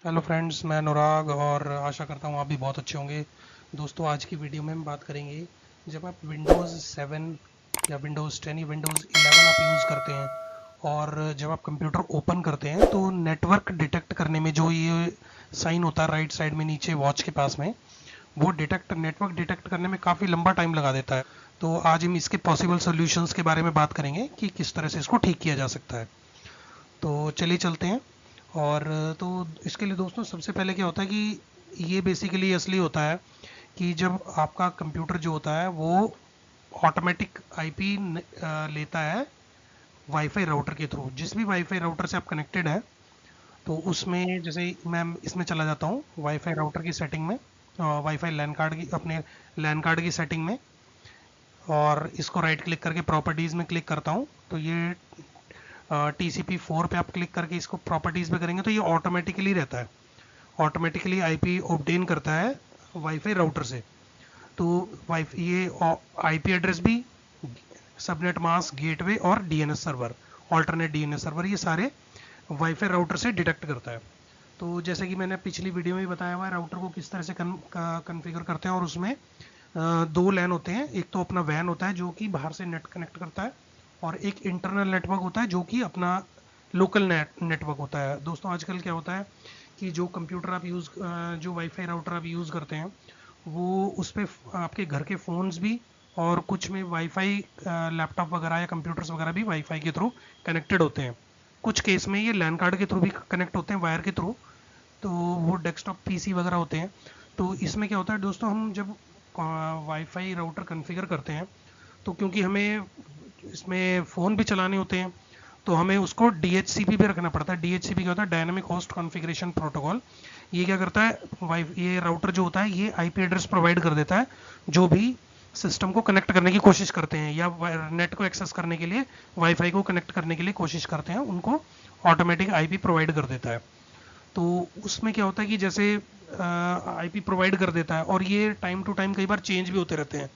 Hello friends, मैं अनुराग और आशा करता हूँ आप भी बहुत अच्छे होंगे। दोस्तों, आज की वीडियो में हम बात करेंगे, जब आप विंडोज़ 7 या विंडोज़ 10 या विंडोज़ 11 आप यूज़ करते हैं और जब आप कंप्यूटर ओपन करते हैं तो नेटवर्क डिटेक्ट करने में जो ये साइन होता है राइट साइड में नीचे वॉच के पास में, वो नेटवर्क डिटेक्ट करने में काफ़ी लंबा टाइम लगा देता है। तो आज हम इसके पॉसिबल सोल्यूशंस के बारे में बात करेंगे कि किस तरह से इसको ठीक किया जा सकता है। तो चलिए चलते हैं। और तो इसके लिए दोस्तों सबसे पहले क्या होता है कि ये बेसिकली असली होता है कि जब आपका कंप्यूटर जो होता है वो ऑटोमेटिक आईपी लेता है वाईफाई राउटर के थ्रू। जिस भी वाईफाई राउटर से आप कनेक्टेड है, तो उसमें जैसे मैं इसमें चला जाता हूँ वाईफाई राउटर की सेटिंग में, वाईफाई लैन कार्ड की, अपने लैन कार्ड की सेटिंग में, और इसको राइट क्लिक करके प्रॉपर्टीज़ में क्लिक करता हूँ। तो ये TCP4 पे आप क्लिक करके इसको प्रॉपर्टीज़ पे करेंगे तो ये ऑटोमेटिकली रहता है, ऑटोमेटिकली आईपी ऑब्टेन करता है वाईफाई राउटर से। तो वाईफाई ये आईपी एड्रेस भी, सबनेट मास्क, गेटवे और DNS server, alternate DNS server, ये सारे वाईफाई राउटर से डिटेक्ट करता है। तो जैसे कि मैंने पिछली वीडियो में भी बताया हुआ है राउटर को किस तरह से कन्फिगर करते हैं, और उसमें दो लैन होते हैं। एक तो अपना वैन होता है जो कि बाहर से नेट कनेक्ट करता है, और एक इंटरनल नेटवर्क होता है जो कि अपना लोकल नेटवर्क होता है। दोस्तों, आजकल क्या होता है कि जो कंप्यूटर आप जो वाईफाई राउटर आप यूज़ करते हैं, वो उस पर आपके घर के फ़ोन्स भी, और कुछ में वाईफाई लैपटॉप वगैरह या कंप्यूटर्स वगैरह भी वाईफाई के थ्रू कनेक्टेड होते हैं। कुछ केस में ये लैन कार्ड के थ्रू भी कनेक्ट होते हैं, वायर के थ्रू। तो वो डेस्कटॉप पीसी वगैरह होते हैं। तो इसमें क्या होता है दोस्तों, हम जब वाईफाई राउटर कॉन्फ़िगर करते हैं, तो क्योंकि हमें इसमें फ़ोन भी चलाने होते हैं, तो हमें उसको DHCP पे रखना पड़ता है। DHCP क्या होता है? Dynamic host configuration protocol. ये क्या करता है, ये राउटर जो होता है ये आईपी एड्रेस प्रोवाइड कर देता है जो भी सिस्टम को कनेक्ट करने की कोशिश करते हैं या नेट को एक्सेस करने के लिए, वाईफाई को कनेक्ट करने के लिए कोशिश करते हैं, उनको ऑटोमेटिक आईपी प्रोवाइड कर देता है। तो उसमें क्या होता है कि जैसे आईपी प्रोवाइड कर देता है, और ये टाइम टू टाइम कई बार चेंज भी होते रहते हैं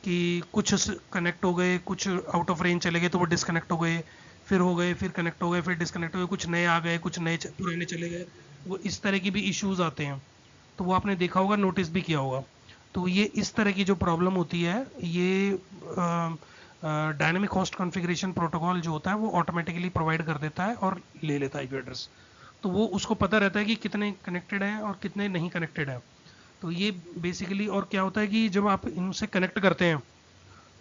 कि कुछ कनेक्ट हो गए, कुछ आउट ऑफ रेंज चले गए तो वो डिस्कनेक्ट हो गए, फिर हो गए, फिर कनेक्ट हो गए, फिर डिस्कनेक्ट हो गए, कुछ नए आ गए, कुछ नए पुराने चले गए। वो इस तरह की भी इश्यूज आते हैं। तो वो आपने देखा होगा, नोटिस भी किया होगा। तो ये इस तरह की जो प्रॉब्लम होती है, ये डायनेमिक होस्ट कॉन्फ़िगरेशन प्रोटोकॉल जो होता है वो ऑटोमेटिकली प्रोवाइड कर देता है और ले लेता है आईपी एड्रेस। तो वो उसको पता रहता है कि कितने कनेक्टेड हैं और कितने नहीं कनेक्टेड हैं। तो ये बेसिकली, और क्या होता है कि जब आप इनसे कनेक्ट करते हैं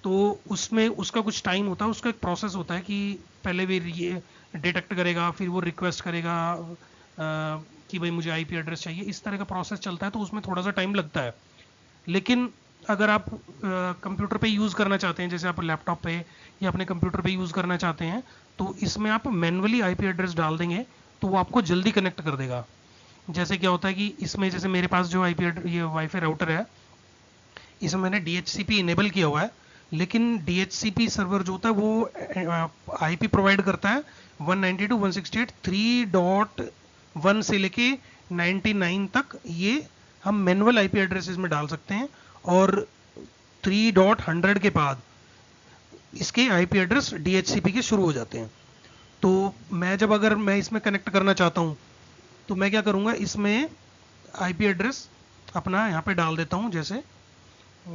तो उसमें उसका कुछ टाइम होता है, उसका एक प्रोसेस होता है कि पहले भी ये डिटेक्ट करेगा, फिर वो रिक्वेस्ट करेगा कि भाई मुझे आईपी एड्रेस चाहिए। इस तरह का प्रोसेस चलता है, तो उसमें थोड़ा सा टाइम लगता है। लेकिन अगर आप कंप्यूटर पे यूज़ करना चाहते हैं, जैसे आप लैपटॉप पे या अपने कंप्यूटर पे यूज़ करना चाहते हैं, तो इसमें आप मैनुअली आईपी एड्रेस डाल देंगे तो वो आपको जल्दी कनेक्ट कर देगा। जैसे क्या होता है कि इसमें जैसे मेरे पास जो ये वाईफाई राउटर है, इसमें मैंने DHCP इनेबल किया हुआ है, लेकिन DHCP सर्वर जो होता है वो आईपी प्रोवाइड करता है 192.168.3.1 से लेके 99 तक। ये हम मैनुअल आईपी एड्रेसेस में डाल सकते हैं, और 3.100 के बाद इसके आईपी एड्रेस DHCP के शुरू हो जाते हैं। तो जब अगर मैं इसमें कनेक्ट करना चाहता हूँ, तो मैं क्या करूँगा, इसमें आईपी एड्रेस अपना यहाँ पे डाल देता हूँ, जैसे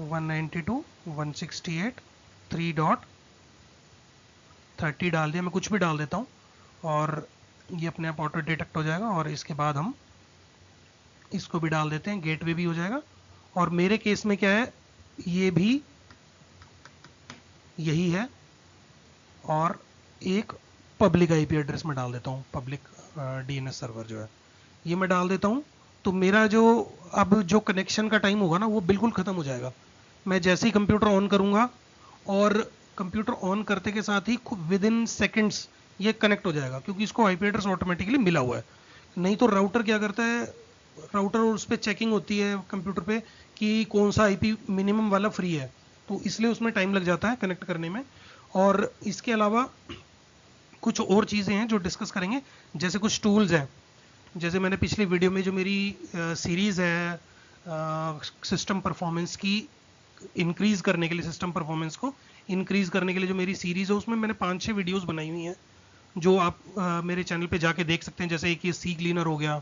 192.168.3.30 डाल दिया, मैं कुछ भी डाल देता हूँ, और ये अपने आप ऑटो डिटेक्ट हो जाएगा। और इसके बाद हम इसको भी डाल देते हैं, गेटवे भी हो जाएगा। और मेरे केस में क्या है, ये भी यही है, और एक पब्लिक आईपी एड्रेस में डाल देता हूँ, पब्लिक डीएनएस सर्वर जो है ये मैं डाल देता हूँ। तो मेरा जो अब जो कनेक्शन का टाइम होगा ना, वो बिल्कुल ख़त्म हो जाएगा। मैं जैसे ही कंप्यूटर ऑन करूँगा, और कंप्यूटर ऑन करते के साथ ही विद इन सेकेंड्स ये कनेक्ट हो जाएगा, क्योंकि इसको आईपी एड्रेस ऑटोमेटिकली मिला हुआ है। नहीं तो राउटर क्या करता है, राउटर और उस पर चेकिंग होती है कंप्यूटर पे कि कौन सा आईपी मिनिमम वाला फ्री है, तो इसलिए उसमें टाइम लग जाता है कनेक्ट करने में। और इसके अलावा कुछ और चीज़ें हैं जो डिस्कस करेंगे, जैसे कुछ टूल्स हैं। जैसे मैंने पिछली वीडियो में जो मेरी सीरीज़ है सिस्टम परफॉर्मेंस की इंक्रीज़ करने के लिए, सिस्टम परफॉर्मेंस को इंक्रीज़ करने के लिए जो मेरी सीरीज़ है, उसमें मैंने 5-6 बनाई हुई हैं, जो आप मेरे चैनल पे जाके देख सकते हैं। जैसे एक ये सी क्लीनर हो गया,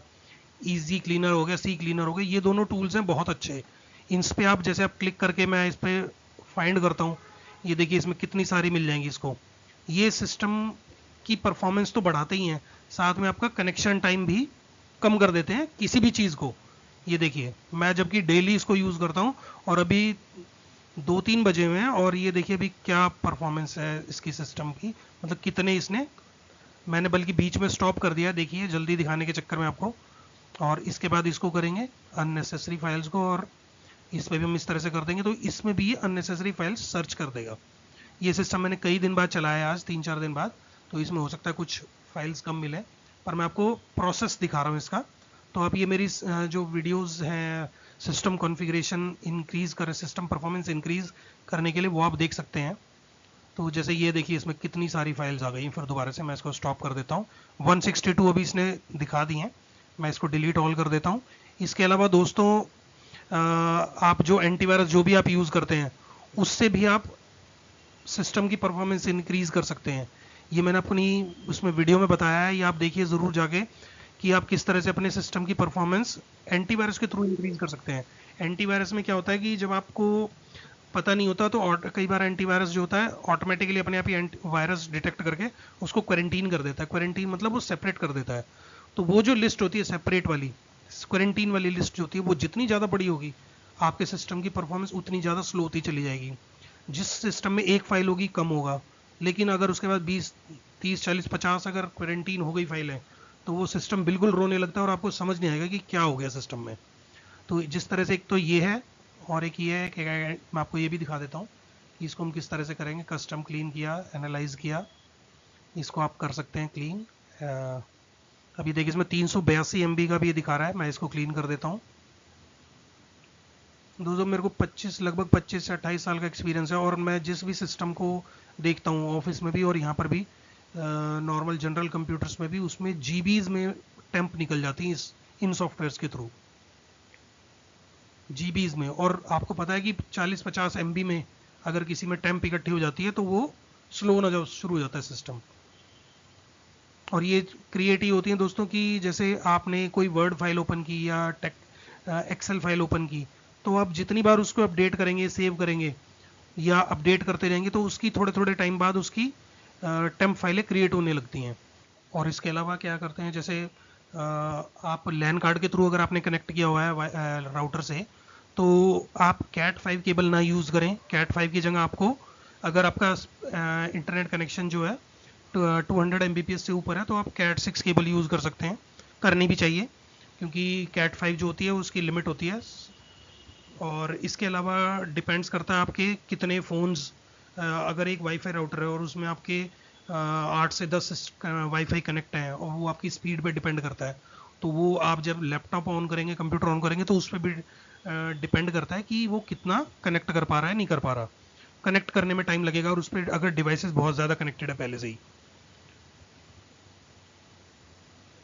ईजी क्लीनर हो गया, सी क्लीनर हो गया, ये दोनों टूल्स हैं बहुत अच्छे। इन पे आप जैसे आप क्लिक करके मैं इस पर फाइंड करता हूँ, ये देखिए इसमें कितनी सारी मिल जाएंगी इसको। ये सिस्टम की परफॉर्मेंस तो बढ़ाते ही हैं, साथ में आपका कनेक्शन टाइम भी कम कर देते हैं किसी भी चीज़ को। ये देखिए मैं जबकि डेली इसको यूज़ करता हूँ और अभी 2-3 बजे हुए हैं, और ये देखिए अभी क्या परफॉर्मेंस है इसकी सिस्टम की, मतलब कितने इसने, मैंने बल्कि बीच में स्टॉप कर दिया, देखिए जल्दी दिखाने के चक्कर में आपको। और इसके बाद इसको करेंगे अननेसेसरी फाइल्स को, और इस पर भी हम इस तरह से कर देंगे तो इसमें भी ये अननेसेसरी फाइल्स सर्च कर देगा। ये सिस्टम मैंने कई दिन बाद चलाया, आज 3-4 दिन बाद, तो इसमें हो सकता है कुछ फाइल्स कम मिले, पर मैं आपको प्रोसेस दिखा रहा हूँ इसका। तो आप ये मेरी जो वीडियोस हैं सिस्टम कॉन्फ़िगरेशन इंक्रीज़ कर, सिस्टम परफॉर्मेंस इंक्रीज़ करने के लिए, वो आप देख सकते हैं। तो जैसे ये देखिए इसमें कितनी सारी फाइल्स आ गई। फिर दोबारा से मैं इसको स्टॉप कर देता हूँ। 162 अभी इसने दिखा दी हैं, मैं इसको डिलीट ऑल कर देता हूँ। इसके अलावा दोस्तों आप जो एंटीवायरस जो भी आप यूज़ करते हैं उससे भी आप सिस्टम की परफॉर्मेंस इंक्रीज कर सकते हैं। ये मैंने अपनी उसमें वीडियो में बताया है, ये आप देखिए ज़रूर जाके कि आप किस तरह से अपने सिस्टम की परफॉर्मेंस एंटीवायरस के थ्रू इंक्रीज कर सकते हैं। एंटीवायरस में क्या होता है कि जब आपको पता नहीं होता तो कई बार एंटीवायरस जो होता है ऑटोमेटिकली अपने आप ही वायरस डिटेक्ट करके उसको क्वारंटीन कर देता है। क्वारंटीन मतलब वो सेपरेट कर देता है। तो वो जो लिस्ट होती है सेपरेट वाली, क्वारंटीन वाली लिस्ट जो होती है, वो जितनी ज़्यादा बड़ी होगी आपके सिस्टम की परफॉर्मेंस उतनी ज़्यादा स्लो होती चली जाएगी। जिस सिस्टम में एक फाइल होगी कम होगा, लेकिन अगर उसके बाद 20, 30, 40, 50 अगर क्वारंटीन हो गई फाइल है तो वो सिस्टम बिल्कुल रोने लगता है और आपको समझ नहीं आएगा कि क्या हो गया सिस्टम में। तो जिस तरह से एक तो ये है, और एक ये है कि मैं आपको ये भी दिखा देता हूँ कि इसको हम किस तरह से करेंगे। कस्टम क्लीन किया, एनालाइज किया, इसको आप कर सकते हैं क्लीन। अभी देखिए इसमें 382 MB का भी ये दिखा रहा है, मैं इसको क्लीन कर देता हूँ। दोस्तों मेरे को 25 लगभग 25 से 28 साल का एक्सपीरियंस है, और मैं जिस भी सिस्टम को देखता हूँ ऑफिस में भी और यहाँ पर भी नॉर्मल जनरल कंप्यूटर्स में भी, उसमें जीबीज में टेम्प निकल जाती है इन सॉफ्टवेयर्स के थ्रू, जीबीज में। और आपको पता है कि 40-50 MB में अगर किसी में टेम्प इकट्ठी हो जाती है तो वो स्लो होना शुरू हो जाता है सिस्टम। और ये क्रिएट ही होती है दोस्तों कि जैसे आपने कोई वर्ड फाइल ओपन की या एक्सेल फाइल ओपन की, तो आप जितनी बार उसको अपडेट करेंगे, सेव करेंगे या अपडेट करते रहेंगे तो उसकी थोड़े थोड़े टाइम बाद उसकी टेम्प फाइलें क्रिएट होने लगती हैं। और इसके अलावा क्या करते हैं, जैसे आप लैन कार्ड के थ्रू अगर आपने कनेक्ट किया हुआ है राउटर से, तो आप कैट 5 केबल ना यूज़ करें। कैट 5 की जगह आपको, अगर आपका इंटरनेट कनेक्शन जो है 200 Mbps से ऊपर है तो आप कैट 6 केबल यूज़ कर सकते हैं, करनी भी चाहिए, क्योंकि कैट 5 जो होती है उसकी लिमिट होती है। और इसके अलावा डिपेंड्स करता है आपके कितने फ़ोन्स, अगर एक वाईफाई राउटर है और उसमें आपके 8 से 10 वाईफाई कनेक्ट हैं और वो आपकी स्पीड पे डिपेंड करता है, तो वो आप जब लैपटॉप ऑन करेंगे, कंप्यूटर ऑन करेंगे, तो उस पर भी डिपेंड करता है कि वो कितना कनेक्ट कर पा रहा है, नहीं कर पा रहा। कनेक्ट करने में टाइम लगेगा, और उस पर अगर डिवाइसेस बहुत ज़्यादा कनेक्टेड है पहले से ही,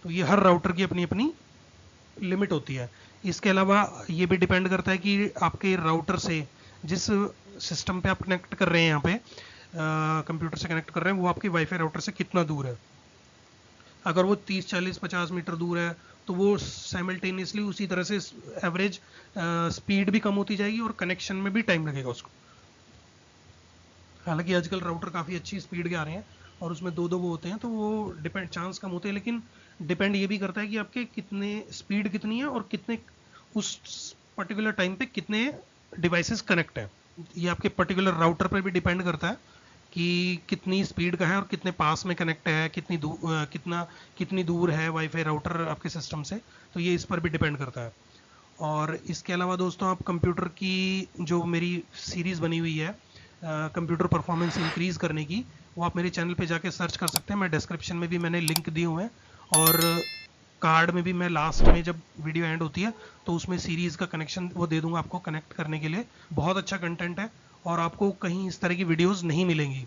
तो ये हर राउटर की अपनी अपनी लिमिट होती है। इसके अलावा ये भी डिपेंड करता है कि आपके राउटर से, जिस सिस्टम पे आप कनेक्ट कर रहे हैं, यहाँ पे कंप्यूटर से कनेक्ट कर रहे हैं, वो आपके वाईफाई राउटर से कितना दूर है। अगर वो 30, 40, 50 मीटर दूर है तो वो साइमल्टेनियसली उसी तरह से एवरेज स्पीड भी कम होती जाएगी और कनेक्शन में भी टाइम लगेगा उसको। हालांकि आजकल राउटर काफ़ी अच्छी स्पीड के आ रहे हैं और उसमें दो दो वो होते हैं, तो वो डिपेंड, चांस कम होते हैं, लेकिन डिपेंड ये भी करता है कि आपके कितने स्पीड कितनी है और कितने उस पर्टिकुलर टाइम पे कितने डिवाइसेस कनेक्ट हैं। ये आपके पर्टिकुलर राउटर पर भी डिपेंड करता है कि कितनी स्पीड का है और कितने पास में कनेक्ट है, कितनी दूर है वाईफाई राउटर आपके सिस्टम से, तो ये इस पर भी डिपेंड करता है। और इसके अलावा दोस्तों आप कंप्यूटर की जो मेरी सीरीज़ बनी हुई है कंप्यूटर परफॉर्मेंस इंक्रीज करने की, वो आप मेरे चैनल पे जाके सर्च कर सकते हैं। मैं डिस्क्रिप्शन में भी मैंने लिंक दिए हुए हैं, और कार्ड में भी मैं लास्ट में जब वीडियो एंड होती है तो उसमें सीरीज़ का कनेक्शन वो दे दूंगा आपको कनेक्ट करने के लिए। बहुत अच्छा कंटेंट है और आपको कहीं इस तरह की वीडियोज़ नहीं मिलेंगी,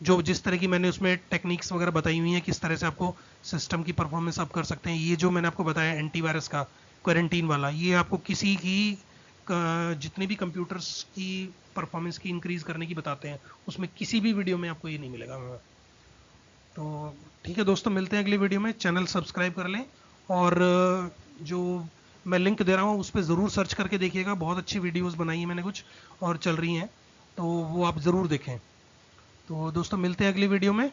जो जिस तरह की मैंने उसमें टेक्निक्स वगैरह बताई हुई हैं, किस तरह से आपको सिस्टम की परफॉर्मेंस आप कर सकते हैं। ये जो मैंने आपको बताया एंटीवायरस का, क्वारंटीन वाला, ये आपको किसी की जितने भी कंप्यूटर्स की परफॉर्मेंस की इंक्रीज करने की बताते हैं, उसमें किसी भी वीडियो में आपको ये नहीं मिलेगा। तो ठीक है दोस्तों, मिलते हैं अगली वीडियो में। चैनल सब्सक्राइब कर लें और जो मैं लिंक दे रहा हूँ उस पर ज़रूर सर्च करके देखिएगा, बहुत अच्छी वीडियोस बनाई है मैंने कुछ और चल रही हैं, तो वो आप ज़रूर देखें। तो दोस्तों मिलते हैं अगली वीडियो में,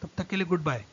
तब तक के लिए गुड बाय।